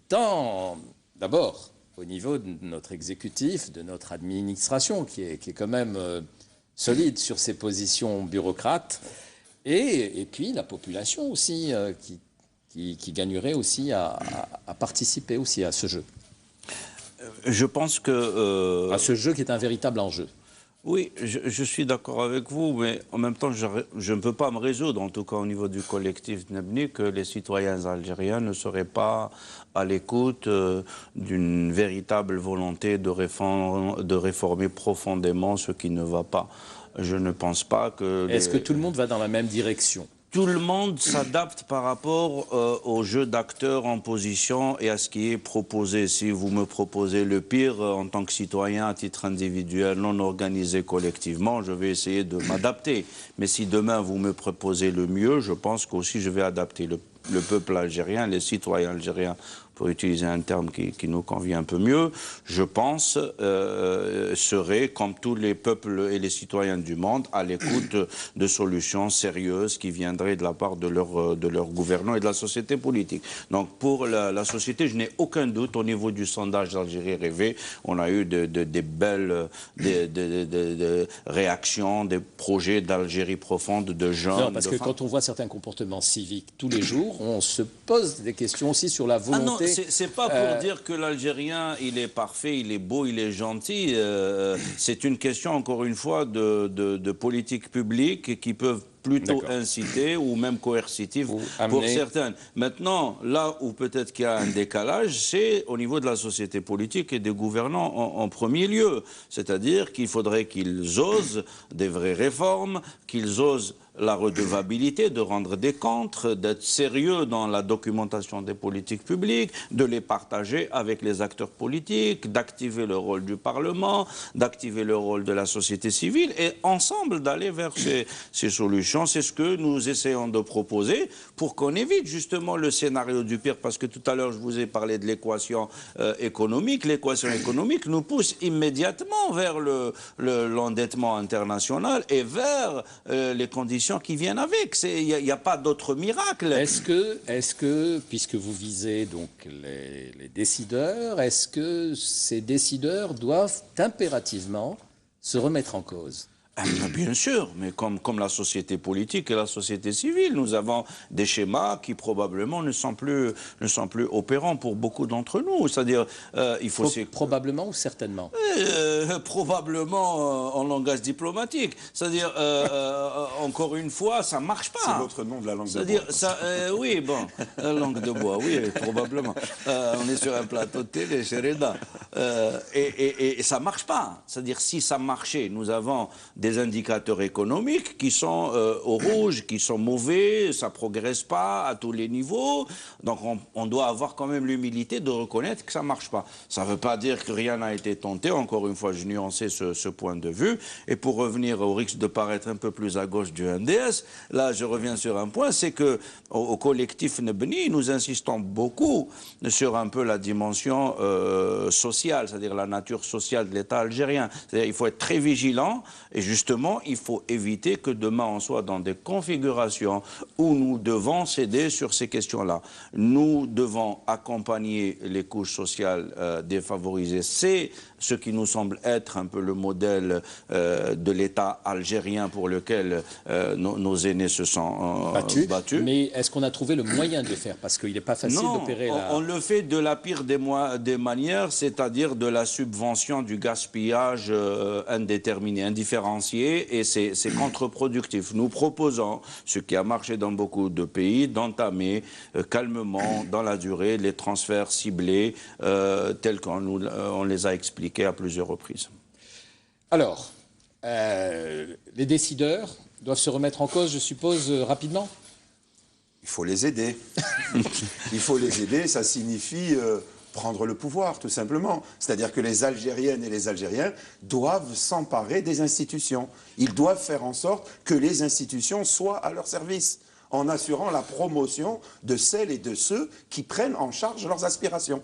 Speaker 1: Tant, d'abord, au niveau de notre exécutif, de notre administration, qui est quand même solide sur ses positions bureaucrates, et puis la population aussi, qui gagnerait aussi à participer aussi à ce jeu.
Speaker 3: Je pense que...
Speaker 1: à ce jeu qui est un véritable enjeu.
Speaker 3: Oui, je suis d'accord avec vous, mais en même temps, je ne peux pas me résoudre, en tout cas au niveau du collectif Dnebni, que les citoyens algériens ne seraient pas à l'écoute d'une véritable volonté de réformer profondément ce qui ne va pas. Je ne pense pas que...
Speaker 1: Est-ce que tout le monde va dans la même direction ?
Speaker 3: Tout le monde s'adapte par rapport au jeu d'acteurs en position et à ce qui est proposé. Si vous me proposez le pire en tant que citoyen, à titre individuel, non organisé collectivement, je vais essayer de m'adapter. Mais si demain vous me proposez le mieux, je pense qu'aussi je vais adapter le peuple algérien, les citoyens algériens, pour utiliser un terme qui nous convient un peu mieux, je pense, seraient, comme tous les peuples et les citoyens du monde, à l'écoute de solutions sérieuses qui viendraient de la part de leurs gouvernants et de la société politique. Donc pour la société, je n'ai aucun doute, au niveau du sondage d'Algérie rêvée, on a eu des belles réactions, des projets d'Algérie profonde, de jeunes.
Speaker 1: Non, parce que quand on voit certains comportements civiques tous les jours, on se pose des questions aussi sur la volonté...
Speaker 3: Ah non, c'est pas pour dire que l'Algérien, il est parfait, il est beau, il est gentil. C'est une question, encore une fois, de politique publique qui peuvent plutôt inciter ou même coercitive pour certaines. Maintenant, là où peut-être qu'il y a un décalage, c'est au niveau de la société politique et des gouvernants en premier lieu. C'est-à-dire qu'il faudrait qu'ils osent des vraies réformes, qu'ils osent la redevabilité, de rendre des comptes, d'être sérieux dans la documentation des politiques publiques, de les partager avec les acteurs politiques, d'activer le rôle du Parlement, d'activer le rôle de la société civile et ensemble d'aller vers ces solutions. C'est ce que nous essayons de proposer pour qu'on évite justement le scénario du pire, parce que tout à l'heure je vous ai parlé de l'équation économique. L'équation économique nous pousse immédiatement vers l'endettement international et vers les conditions qui viennent avec. Il n'y a pas d'autre miracle.
Speaker 1: Est-ce que, puisque vous visez donc les décideurs, est-ce que ces décideurs doivent impérativement se remettre en cause ?
Speaker 3: Bien sûr, mais comme la société politique et la société civile, nous avons des schémas qui probablement ne sont plus opérants pour beaucoup d'entre nous. C'est-à-dire, il faut...
Speaker 1: Probablement ou certainement
Speaker 3: probablement en langage diplomatique. C'est-à-dire, encore une fois, ça ne marche pas.
Speaker 4: C'est l'autre nom de la langue de bois.
Speaker 3: Oui, bon, la langue de bois, oui, probablement. On est sur un plateau de télé chez Reda. Et ça ne marche pas. C'est-à-dire, si ça marchait, nous avons des indicateurs économiques qui sont au rouge, qui sont mauvais, ça ne progresse pas à tous les niveaux. Donc on doit avoir quand même l'humilité de reconnaître que ça ne marche pas. Ça ne veut pas dire que rien n'a été tenté. Encore une fois, je nuançais ce point de vue. Et pour revenir au risque de paraître un peu plus à gauche du MDS, là je reviens sur un point, c'est que au collectif Nebni, nous insistons beaucoup sur un peu la dimension sociale, c'est-à-dire la nature sociale de l'État algérien. C'est-à-dire il faut être très vigilant et justement il faut éviter que demain on soit dans des configurations où nous devons céder sur ces questions-là. Nous devons accompagner les couches sociales défavorisées. C'est ce qui nous semble être un peu le modèle de l'État algérien pour lequel nos aînés se sont battus.
Speaker 1: Mais est-ce qu'on a trouvé le moyen de le faire? Parce qu'il n'est pas facile d'opérer là.
Speaker 3: On le fait de la pire des manières, c'est-à-dire de la subvention du gaspillage indéterminé, indifférencié, et c'est contre-productif. Nous proposons, ce qui a marché dans beaucoup de pays, d'entamer calmement, dans la durée, les transferts ciblés tels qu'on les a expliqués à plusieurs reprises.
Speaker 1: Alors, les décideurs doivent se remettre en cause, je suppose, rapidement?
Speaker 4: Il faut les aider. Il faut les aider, ça signifie prendre le pouvoir, tout simplement. C'est-à-dire que les Algériennes et les Algériens doivent s'emparer des institutions. Ils doivent faire en sorte que les institutions soient à leur service, en assurant la promotion de celles et de ceux qui prennent en charge leurs aspirations.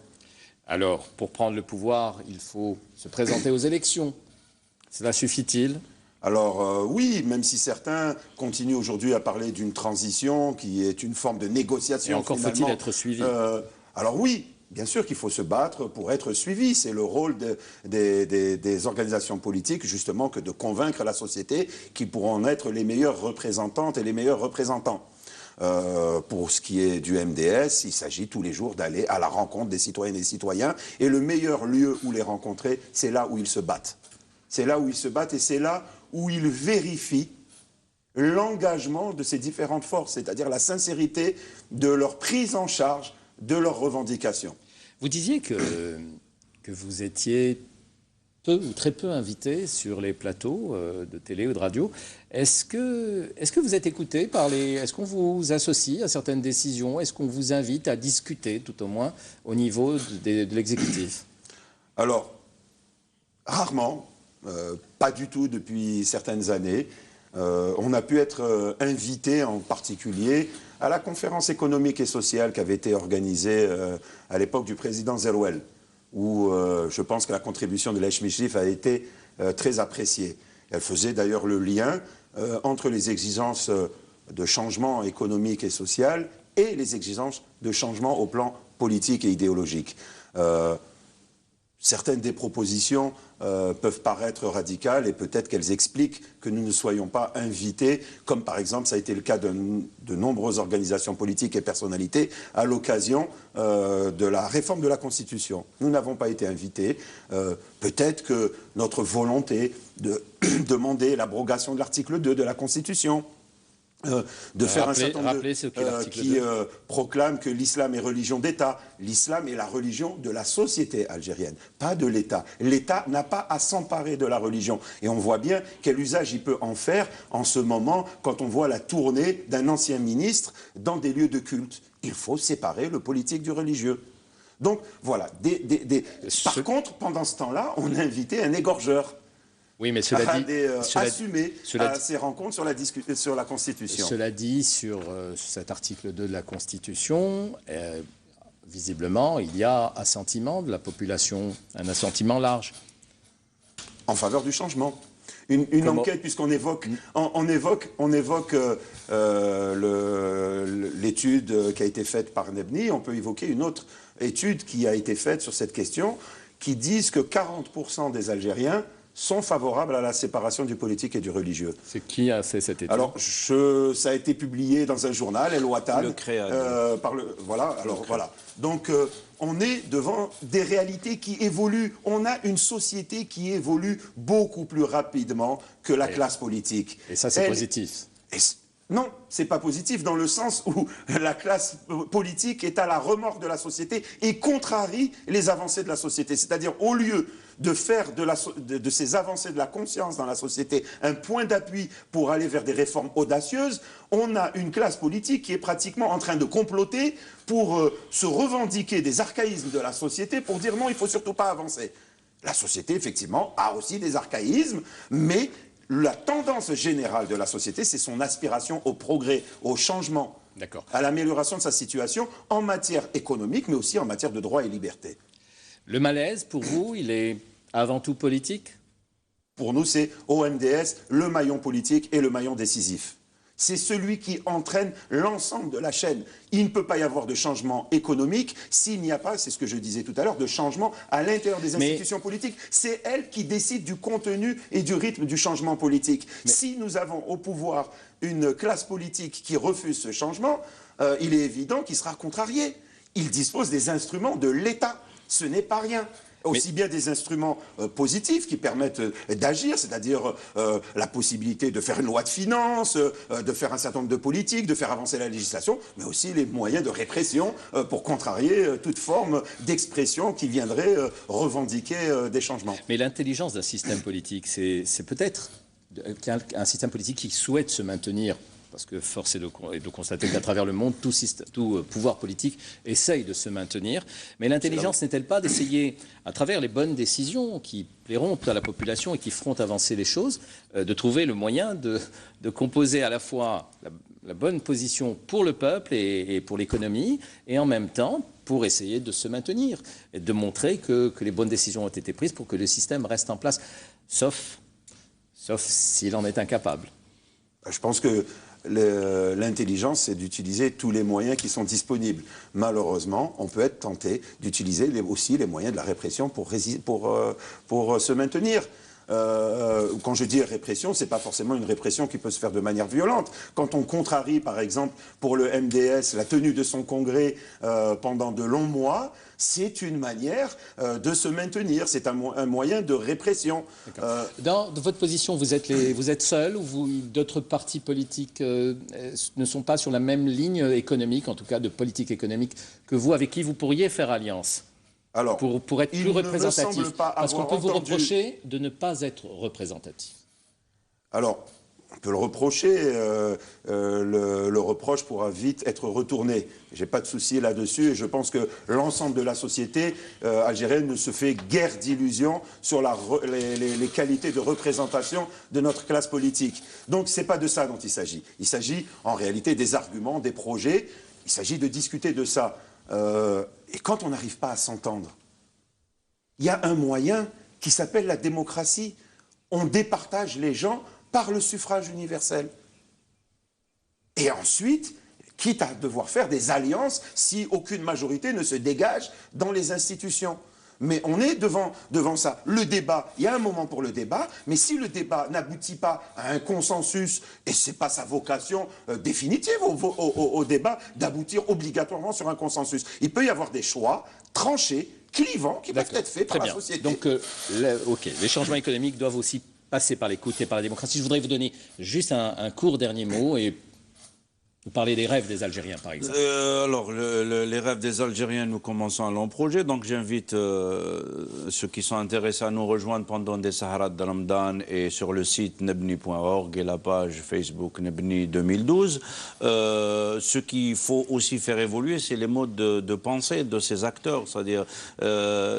Speaker 1: Alors, pour prendre le pouvoir, il faut se présenter aux élections. Cela suffit-il?
Speaker 4: Alors oui, même si certains continuent aujourd'hui à parler d'une transition qui est une forme de négociation.
Speaker 1: Et encore faut-il être suivi.
Speaker 4: Alors oui, bien sûr qu'il faut se battre pour être suivi. C'est le rôle des organisations politiques, justement, que de convaincre la société qui pourront être les meilleures représentantes et les meilleurs représentants. Pour ce qui est du MDS, il s'agit tous les jours d'aller à la rencontre des citoyennes et des citoyens. Et le meilleur lieu où les rencontrer, c'est là où ils se battent. C'est là où ils se battent et c'est là où ils vérifient l'engagement de ces différentes forces, c'est-à-dire la sincérité de leur prise en charge de leurs revendications.
Speaker 1: Vous disiez que vous étiez peu ou très peu invité sur les plateaux de télé ou de radio. Est-ce que vous êtes écouté par les... Est-ce qu'on vous associe à certaines décisions? Est-ce qu'on vous invite à discuter, tout au moins, au niveau de l'exécutif?
Speaker 4: Alors, rarement, pas du tout depuis certaines années. On a pu être invité en particulier à la conférence économique et sociale qui avait été organisée à l'époque du président Zerouel, où je pense que la contribution de l'Esh Michlif a été très appréciée. Elle faisait d'ailleurs le lien entre les exigences de changement économique et social et les exigences de changement au plan politique et idéologique. Certaines des propositions peuvent paraître radicales et peut-être qu'elles expliquent que nous ne soyons pas invités, comme par exemple ça a été le cas de nombreuses organisations politiques et personnalités à l'occasion de la réforme de la Constitution. Nous n'avons pas été invités. Peut-être que notre volonté de demander l'abrogation de l'article 2 de la Constitution, de faire un certain nombre qui proclame que l'islam est religion d'État. L'islam est la religion de la société algérienne, pas de l'État. L'État n'a pas à s'emparer de la religion. Et on voit bien quel usage il peut en faire en ce moment quand on voit la tournée d'un ancien ministre dans des lieux de culte. Il faut séparer le politique du religieux. Donc voilà. Par contre, pendant ce temps-là, on a invité un égorgeur.
Speaker 1: Oui, mais cela dit,
Speaker 4: assumer ces rencontres sur la Constitution.
Speaker 1: Cela dit, sur cet article 2 de la Constitution, visiblement, il y a assentiment de la population, un assentiment large.
Speaker 4: En faveur du changement. Une enquête, puisqu'on évoque, on évoque l'étude qui a été faite par Nebni, on peut évoquer une autre étude qui a été faite sur cette question, qui disent que 40% des Algériens sont favorables à la séparation du politique et du religieux.
Speaker 1: C'est qui a fait cette étude?
Speaker 4: Alors, ça a été publié dans un journal, El Ouattane.
Speaker 3: Le Créa.
Speaker 4: Voilà, alors voilà. Donc, on est devant des réalités qui évoluent. On a une société qui évolue beaucoup plus rapidement que la classe politique.
Speaker 1: Et ça, c'est positif.
Speaker 4: Non, c'est pas positif dans le sens où la classe politique est à la remorque de la société et contrarie les avancées de la société. C'est-à-dire, au lieu de faire de ces avancées de la conscience dans la société un point d'appui pour aller vers des réformes audacieuses, on a une classe politique qui est pratiquement en train de comploter pour se revendiquer des archaïsmes de la société pour dire non, il ne faut surtout pas avancer. La société, effectivement, a aussi des archaïsmes, mais la tendance générale de la société, c'est son aspiration au progrès, au changement, à l'amélioration de sa situation en matière économique, mais aussi en matière de droits et libertés.
Speaker 1: Le malaise, pour vous, il est avant tout politique?
Speaker 4: Pour nous, c'est OMDS, le maillon politique et le maillon décisif. C'est celui qui entraîne l'ensemble de la chaîne. Il ne peut pas y avoir de changement économique s'il n'y a pas, c'est ce que je disais tout à l'heure, de changement à l'intérieur des institutions politiques. C'est elle qui décide du contenu et du rythme du changement politique. Si nous avons au pouvoir une classe politique qui refuse ce changement, il est évident qu'il sera contrarié. Il dispose des instruments de l'État. Ce n'est pas rien. Aussi bien des instruments positifs qui permettent d'agir, c'est-à-dire la possibilité de faire une loi de finances, de faire un certain nombre de politiques, de faire avancer la législation, mais aussi les moyens de répression pour contrarier toute forme d'expression qui viendrait revendiquer des changements.
Speaker 1: Mais l'intelligence d'un système politique, c'est peut-être un système politique qui souhaite se maintenir. Parce que force est de constater qu'à travers le monde, tout pouvoir politique essaye de se maintenir. Mais l'intelligence n'est-elle pas d'essayer, à travers les bonnes décisions qui plairont à la population et qui feront avancer les choses, de trouver le moyen de composer à la fois la bonne position pour le peuple et pour l'économie, et en même temps pour essayer de se maintenir et de montrer que les bonnes décisions ont été prises pour que le système reste en place, sauf s'il en est incapable.
Speaker 4: Je pense que l'intelligence, c'est d'utiliser tous les moyens qui sont disponibles. Malheureusement, on peut être tenté d'utiliser aussi les moyens de la répression pour se maintenir. Quand je dis répression, ce n'est pas forcément une répression qui peut se faire de manière violente. Quand on contrarie, par exemple, pour le MDS, la tenue de son congrès pendant de longs mois, c'est une manière de se maintenir, c'est un moyen de répression.
Speaker 1: Dans votre position, vous êtes seul ou d'autres partis politiques ne sont pas sur la même ligne économique, en tout cas de politique économique, que vous, avec qui vous pourriez faire alliance? Alors, pour être plus représentatif, parce qu'on peut vous reprocher de ne pas être représentatif.
Speaker 4: Alors, on peut le reprocher, le reproche pourra vite être retourné. Je n'ai pas de souci là-dessus et je pense que l'ensemble de la société algérienne ne se fait guère d'illusions sur les qualités de représentation de notre classe politique. Donc ce n'est pas de ça dont il s'agit. Il s'agit en réalité des arguments, des projets, il s'agit de discuter de ça. Et quand on n'arrive pas à s'entendre, il y a un moyen qui s'appelle la démocratie. On départage les gens par le suffrage universel. Et ensuite, quitte à devoir faire des alliances si aucune majorité ne se dégage dans les institutions. Mais on est devant ça. Le débat, il y a un moment pour le débat, mais si le débat n'aboutit pas à un consensus, et ce n'est pas sa vocation définitive au débat, d'aboutir obligatoirement sur un consensus. Il peut y avoir des choix tranchés, clivants, qui peuvent être faits par la société.
Speaker 1: Donc, les changements économiques doivent aussi passer par l'écoute et par la démocratie. Je voudrais vous donner juste un court dernier mot et vous parlez des rêves des Algériens, par exemple.
Speaker 3: Alors, les rêves des Algériens, nous commençons un long projet. Donc, j'invite ceux qui sont intéressés à nous rejoindre pendant des Saharat de Ramadan et sur le site nebni.org et la page Facebook Nebni 2012. Ce qu'il faut aussi faire évoluer, c'est les modes de pensée de ces acteurs. C'est-à-dire,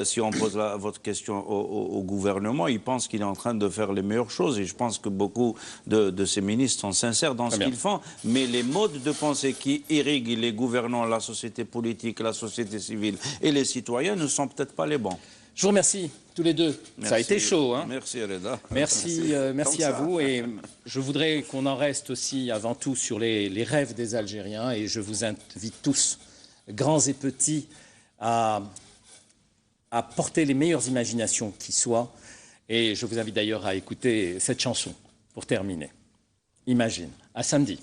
Speaker 3: si on pose votre question au gouvernement, il pense qu'il est en train de faire les meilleures choses. Et je pense que beaucoup de ces ministres sont sincères dans ce qu'ils font. Mais les modes de pensée qui irriguent les gouvernants, la société politique, la société civile et les citoyens ne sont peut-être pas les bons.
Speaker 1: Je vous remercie tous les deux. Merci. Ça a été chaud. Hein.
Speaker 3: Merci Reda.
Speaker 1: Merci à vous. Et je voudrais qu'on en reste aussi avant tout sur les rêves des Algériens. Et je vous invite tous, grands et petits, à porter les meilleures imaginations qui soient. Et je vous invite d'ailleurs à écouter cette chanson pour terminer. Imagine. À samedi.